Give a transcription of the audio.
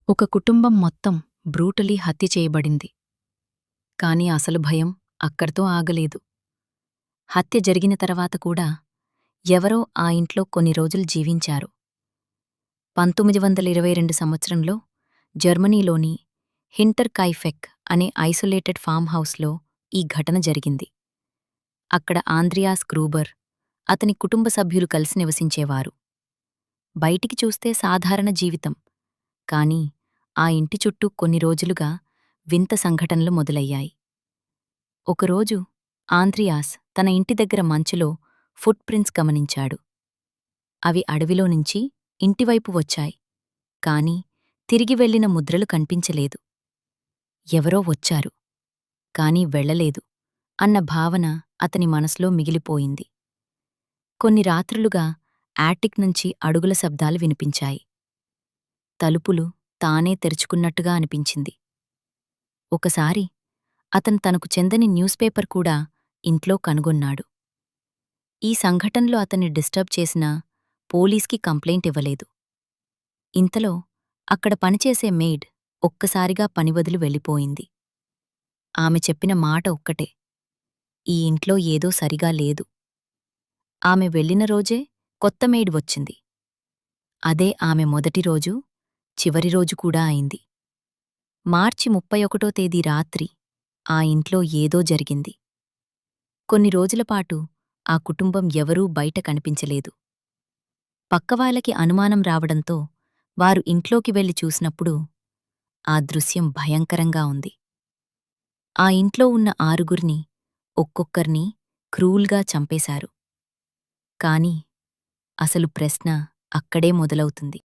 ఒక కుటుంబం మొత్తం బ్రూటలీ హత్య చేయబడింది. కాని అసలు భయం అక్కడితో ఆగలేదు. హత్య జరిగిన తర్వాత కూడా ఎవరో ఆ ఇంట్లో కొన్ని రోజులు జీవించారు. 1922 సంవత్సరంలో జర్మనీలోని హింటర్కాయిఫెక్ అనే ఐసోలేటెడ్ ఫామ్ హౌస్లో ఈ ఘటన జరిగింది. అక్కడ ఆంద్రియాస్ గ్రూబర్, అతని కుటుంబ సభ్యులు కలిసి నివసించేవారు. బయటికి చూస్తే సాధారణ జీవితం, కాని ఆ ఇంటి చుట్టూ కొన్ని రోజులుగా వింత సంఘటనలు మొదలయ్యాయి. ఒకరోజు ఆంద్రియాస్ తన ఇంటి దగ్గర మంచులో ఫుట్ ప్రింట్స్ గమనించాడు. అవి అడవిలో నుంచి ఇంటివైపు వచ్చాయి, కాని తిరిగి వెళ్లిన ముద్రలు కనిపించలేదు. ఎవరో వచ్చారు, కాని వెళ్లలేదు అన్న భావన అతని మనసులో మిగిలిపోయింది. కొన్ని రాత్రులుగా యాటిక్ నుంచి అడుగుల శబ్దాలు వినిపించాయి. తలుపులు తానే తెరుచుకున్నట్టుగా అనిపించింది. ఒకసారి అతను తనకు చెందని న్యూస్ పేపర్ కూడా ఇంట్లో కనుగొన్నాడు. ఈ సంఘటనలో అతన్ని డిస్టర్బ్ చేసినా పోలీస్కి కంప్లైంట్ ఇవ్వలేదు. ఇంతలో అక్కడ పనిచేసే మెయిడ్ ఒక్కసారిగా పనివదిలి వెళ్ళిపోయింది. ఆమె చెప్పిన మాట ఒక్కటే, ఈ ఇంట్లో ఏదో సరిగా లేదు. ఆమె వెళ్ళిన రోజే కొత్త మెయిడ్ వచ్చింది. అదే ఆమె మొదటి రోజు, చివరి రోజు కూడా అయింది. మార్చి 31వ తేదీ రాత్రి ఆ ఇంట్లో ఏదో జరిగింది. కొన్ని రోజులపాటు ఆ కుటుంబం ఎవరూ బయట కనిపించలేదు. పక్కవాళ్ళకి అనుమానం రావడంతో వారు ఇంట్లోకి వెళ్లి చూసినప్పుడు ఆ దృశ్యం భయంకరంగా ఉంది. ఆ ఇంట్లో ఉన్న 6గురిని ఒక్కొక్కర్నీ క్రూల్గా చంపేశారు. కాని అసలు ప్రశ్న అక్కడే మొదలవుతుంది.